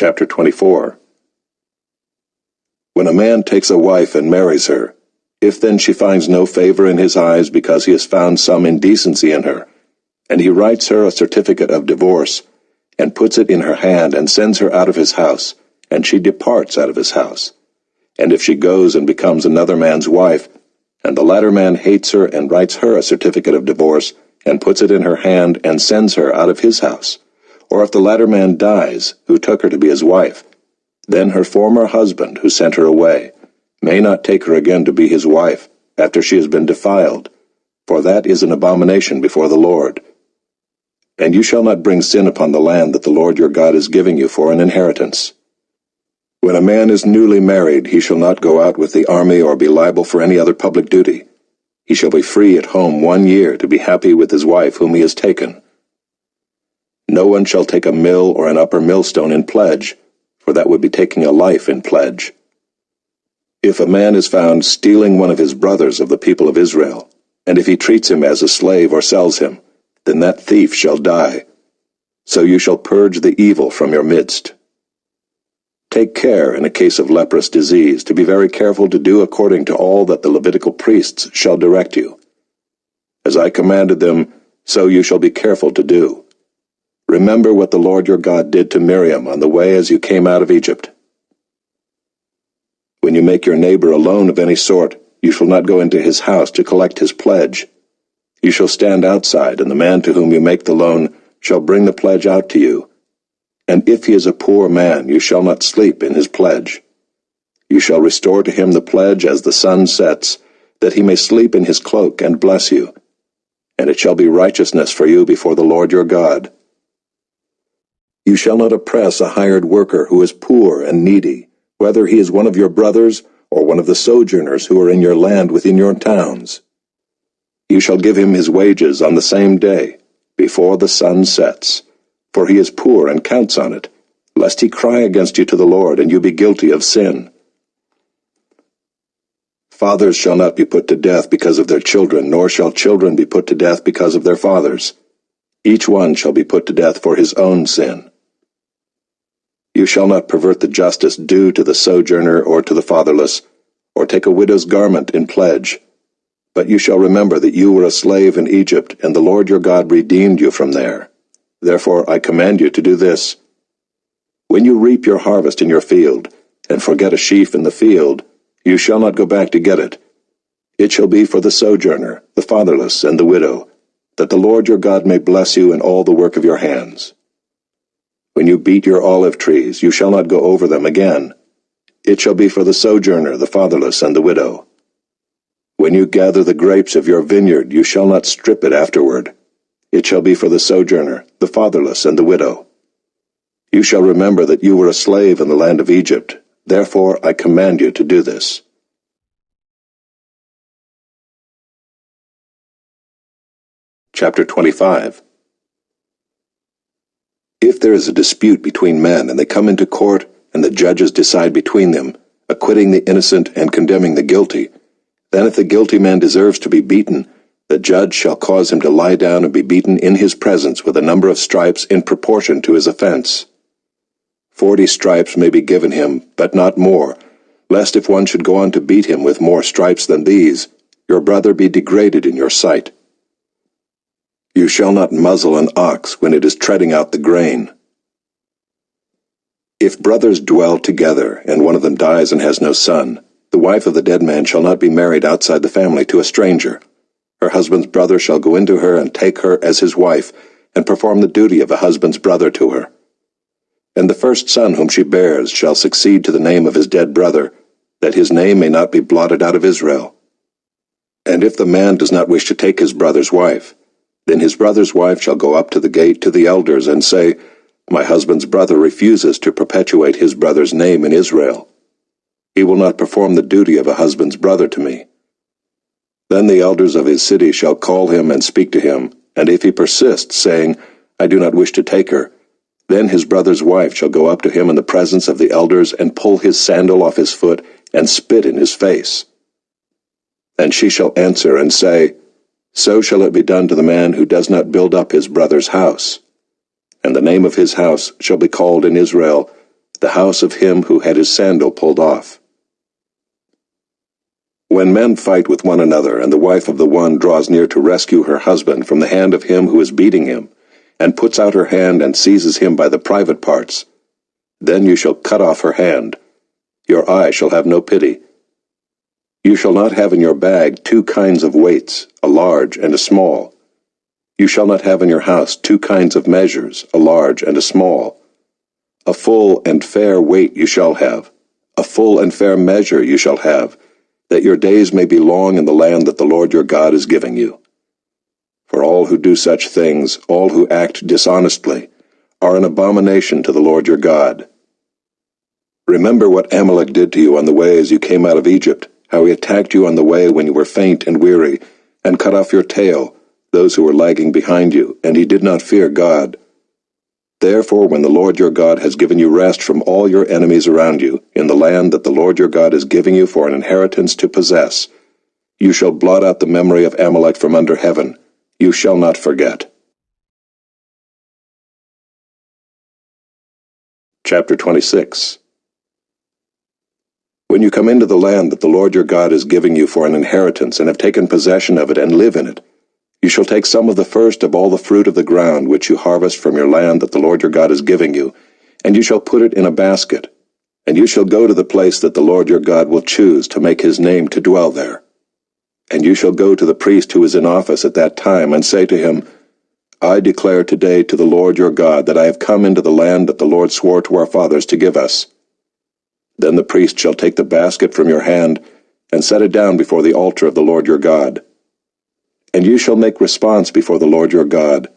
Chapter 24. When a man takes a wife and marries her, if then she finds no favor in his eyes because he has found some indecency in her, and he writes her a certificate of divorce, and puts it in her hand and sends her out of his house, and she departs out of his house, and if she goes and becomes another man's wife, and the latter man hates her and writes her a certificate of divorce, and puts it in her hand and sends her out of his house, or if the latter man dies, who took her to be his wife, then her former husband, who sent her away, may not take her again to be his wife, after she has been defiled, for that is an abomination before the Lord. And you shall not bring sin upon the land that the Lord your God is giving you for an inheritance. When a man is newly married, he shall not go out with the army or be liable for any other public duty. He shall be free at home 1 year to be happy with his wife whom he has taken. No one shall take a mill or an upper millstone in pledge, for that would be taking a life in pledge. If a man is found stealing one of his brothers of the people of Israel, and if he treats him as a slave or sells him, then that thief shall die. So you shall purge the evil from your midst. Take care in a case of leprous disease to be very careful to do according to all that the Levitical priests shall direct you. As I commanded them, so you shall be careful to do. Remember what the Lord your God did to Miriam on the way as you came out of Egypt. When you make your neighbor a loan of any sort, you shall not go into his house to collect his pledge. You shall stand outside, and the man to whom you make the loan shall bring the pledge out to you. And if he is a poor man, you shall not sleep in his pledge. You shall restore to him the pledge as the sun sets, that he may sleep in his cloak and bless you. And it shall be righteousness for you before the Lord your God. You shall not oppress a hired worker who is poor and needy, whether he is one of your brothers or one of the sojourners who are in your land within your towns. You shall give him his wages on the same day, before the sun sets, for he is poor and counts on it, lest he cry against you to the Lord, and you be guilty of sin. Fathers shall not be put to death because of their children, nor shall children be put to death because of their fathers. Each one shall be put to death for his own sin. You shall not pervert the justice due to the sojourner or to the fatherless, or take a widow's garment in pledge. But you shall remember that you were a slave in Egypt, and the Lord your God redeemed you from there. Therefore I command you to do this. When you reap your harvest in your field, and forget a sheaf in the field, you shall not go back to get it. It shall be for the sojourner, the fatherless, and the widow, that the Lord your God may bless you in all the work of your hands. When you beat your olive trees, you shall not go over them again. It shall be for the sojourner, the fatherless, and the widow. When you gather the grapes of your vineyard, you shall not strip it afterward. It shall be for the sojourner, the fatherless, and the widow. You shall remember that you were a slave in the land of Egypt. Therefore I command you to do this. Chapter 25. If there is a dispute between men, and they come into court, and the judges decide between them, acquitting the innocent and condemning the guilty, then if the guilty man deserves to be beaten, the judge shall cause him to lie down and be beaten in his presence with a number of stripes in proportion to his offense. 40 stripes may be given him, but not more, lest if one should go on to beat him with more stripes than these, your brother be degraded in your sight. You shall not muzzle an ox when it is treading out the grain. If brothers dwell together, and one of them dies and has no son, the wife of the dead man shall not be married outside the family to a stranger. Her husband's brother shall go into her and take her as his wife, and perform the duty of a husband's brother to her. And the first son whom she bears shall succeed to the name of his dead brother, that his name may not be blotted out of Israel. And if the man does not wish to take his brother's wife, then his brother's wife shall go up to the gate to the elders and say, My husband's brother refuses to perpetuate his brother's name in Israel. He will not perform the duty of a husband's brother to me. Then the elders of his city shall call him and speak to him, and if he persists, saying, I do not wish to take her, then his brother's wife shall go up to him in the presence of the elders and pull his sandal off his foot and spit in his face. And she shall answer and say, So shall it be done to the man who does not build up his brother's house. And the name of his house shall be called in Israel, the house of him who had his sandal pulled off. When men fight with one another, and the wife of the one draws near to rescue her husband from the hand of him who is beating him, and puts out her hand and seizes him by the private parts, then you shall cut off her hand. Your eye shall have no pity. You shall not have in your bag 2 kinds of weights, a large and a small. You shall not have in your house 2 kinds of measures, a large and a small. A full and fair weight you shall have, a full and fair measure you shall have, that your days may be long in the land that the Lord your God is giving you. For all who do such things, all who act dishonestly, are an abomination to the Lord your God. Remember what Amalek did to you on the way as you came out of Egypt, how he attacked you on the way when you were faint and weary, and cut off your tail, those who were lagging behind you, and he did not fear God. Therefore, when the Lord your God has given you rest from all your enemies around you, in the land that the Lord your God is giving you for an inheritance to possess, you shall blot out the memory of Amalek from under heaven. You shall not forget. Chapter 26. When you come into the land that the Lord your God is giving you for an inheritance, and have taken possession of it and live in it, you shall take some of the first of all the fruit of the ground which you harvest from your land that the Lord your God is giving you, and you shall put it in a basket, and you shall go to the place that the Lord your God will choose to make his name to dwell there. And you shall go to the priest who is in office at that time, and say to him, I declare today to the Lord your God that I have come into the land that the Lord swore to our fathers to give us. Then the priest shall take the basket from your hand, and set it down before the altar of the Lord your God. And you shall make response before the Lord your God.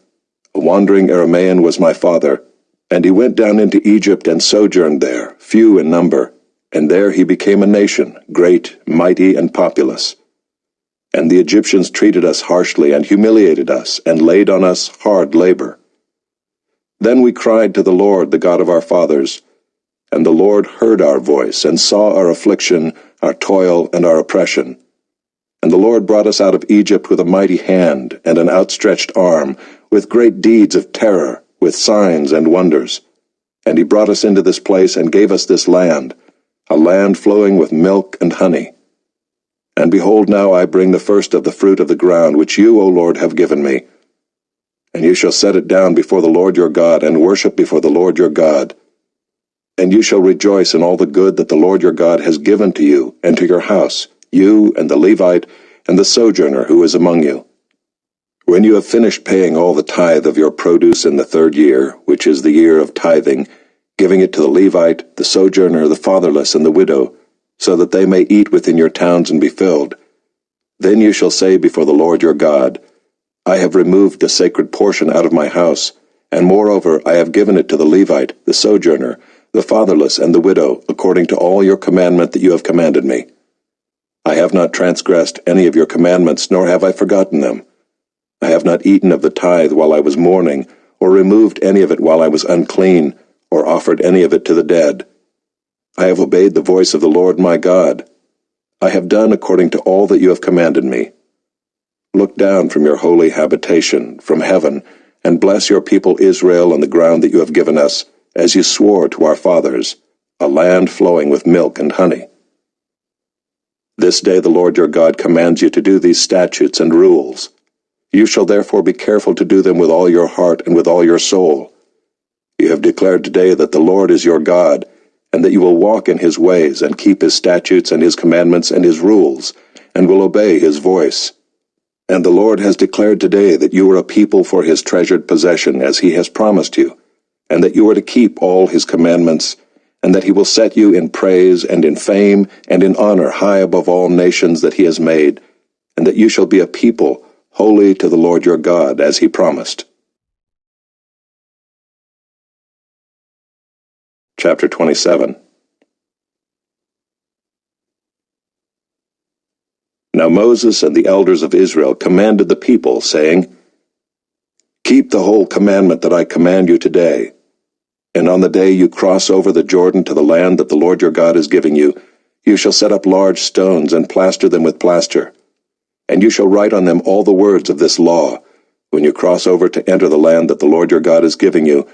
A wandering Aramean was my father, and he went down into Egypt and sojourned there, few in number, and there he became a nation, great, mighty, and populous. And the Egyptians treated us harshly and humiliated us, and laid on us hard labor. Then we cried to the Lord, the God of our fathers, and the Lord heard our voice, and saw our affliction, our toil, and our oppression. And the Lord brought us out of Egypt with a mighty hand and an outstretched arm, with great deeds of terror, with signs and wonders. And he brought us into this place and gave us this land, a land flowing with milk and honey. And behold, now I bring the first of the fruit of the ground, which you, O Lord, have given me. And you shall set it down before the Lord your God, and worship before the Lord your God. And you shall rejoice in all the good that the Lord your God has given to you and to your house, you and the Levite and the sojourner who is among you. When you have finished paying all the tithe of your produce in the 3rd year, which is the year of tithing, giving it to the Levite, the sojourner, the fatherless, and the widow, so that they may eat within your towns and be filled, then you shall say before the Lord your God, I have removed the sacred portion out of my house, and moreover I have given it to the Levite, the sojourner, the fatherless, and the widow, according to all your commandment that you have commanded me. I have not transgressed any of your commandments, nor have I forgotten them. I have not eaten of the tithe while I was mourning, or removed any of it while I was unclean, or offered any of it to the dead. I have obeyed the voice of the Lord my God. I have done according to all that you have commanded me. Look down from your holy habitation, from heaven, and bless your people Israel on the ground that you have given us, as you swore to our fathers, a land flowing with milk and honey. This day the Lord your God commands you to do these statutes and rules. You shall therefore be careful to do them with all your heart and with all your soul. You have declared today that the Lord is your God, and that you will walk in his ways, and keep his statutes and his commandments and his rules, and will obey his voice. And the Lord has declared today that you are a people for his treasured possession, as he has promised you, and that you are to keep all his commandments, and that he will set you in praise and in fame and in honor high above all nations that he has made, and that you shall be a people holy to the Lord your God, as he promised. Chapter 27. Now Moses and the elders of Israel commanded the people, saying, Keep the whole commandment that I command you today. And on the day you cross over the Jordan to the land that the Lord your God is giving you, you shall set up large stones and plaster them with plaster. And you shall write on them all the words of this law, when you cross over to enter the land that the Lord your God is giving you,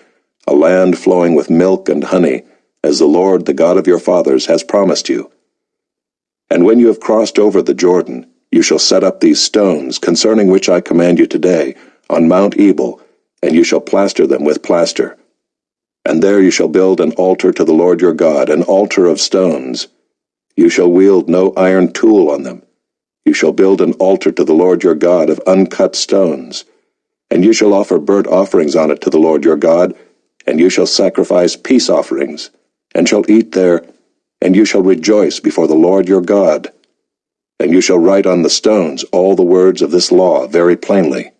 a land flowing with milk and honey, as the Lord, the God of your fathers, has promised you. And when you have crossed over the Jordan, you shall set up these stones, concerning which I command you today, on Mount Ebal, and you shall plaster them with plaster. And there you shall build an altar to the Lord your God, an altar of stones. You shall wield no iron tool on them. You shall build an altar to the Lord your God of uncut stones. And you shall offer burnt offerings on it to the Lord your God, and you shall sacrifice peace offerings, and shall eat there, and you shall rejoice before the Lord your God. And you shall write on the stones all the words of this law very plainly.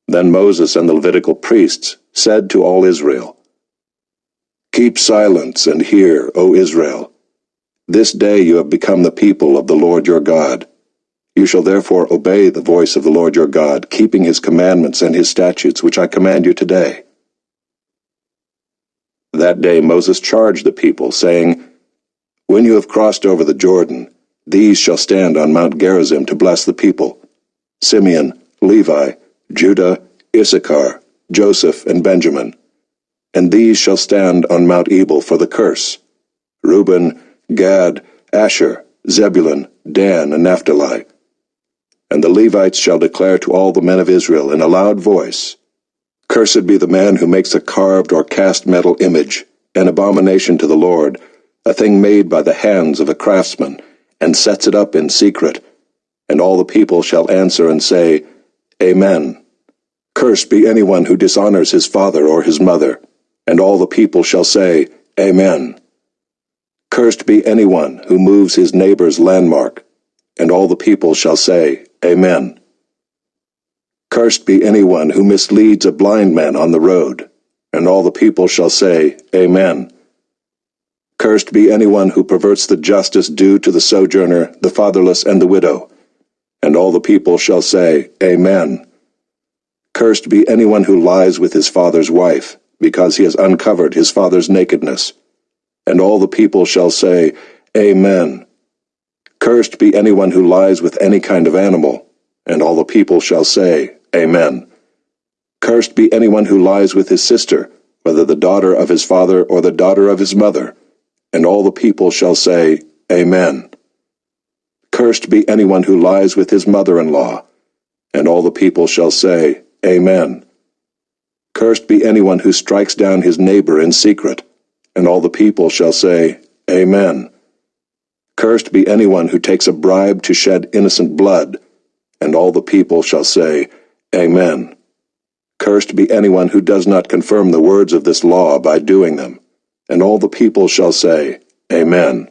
Then Moses and the Levitical priests said to all Israel, Keep silence and hear, O Israel. This day you have become the people of the Lord your God. You shall therefore obey the voice of the Lord your God, keeping his commandments and his statutes, which I command you today. That day Moses charged the people, saying, When you have crossed over the Jordan, these shall stand on Mount Gerizim to bless the people: Simeon, Levi, Judah, Issachar, Joseph, and Benjamin. And these shall stand on Mount Ebal for the curse: Reuben, Gad, Asher, Zebulun, Dan, and Naphtali. And the Levites shall declare to all the men of Israel in a loud voice, Cursed be the man who makes a carved or cast metal image, an abomination to the Lord, a thing made by the hands of a craftsman, and sets it up in secret. And all the people shall answer and say, Amen. Cursed be anyone who dishonors his father or his mother. And all the people shall say, Amen. Cursed be anyone who moves his neighbor's landmark. And all the people shall say, Amen. Cursed be anyone who misleads a blind man on the road. And all the people shall say, Amen. Cursed be anyone who perverts the justice due to the sojourner, the fatherless, and the widow. And all the people shall say, Amen. Cursed be anyone who lies with his father's wife, because he has uncovered his father's nakedness. And all the people shall say, Amen. Cursed be anyone who lies with any kind of animal. And all the people shall say, Amen. Cursed be anyone who lies with his sister, whether the daughter of his father or the daughter of his mother. And all the people shall say, Amen. Cursed be anyone who lies with his mother-in-law. And all the people shall say, Amen. Cursed be anyone who strikes down his neighbor in secret. And all the people shall say, Amen. Cursed be anyone who takes a bribe to shed innocent blood. And all the people shall say, Amen. Cursed be anyone who does not confirm the words of this law by doing them. And all the people shall say, Amen.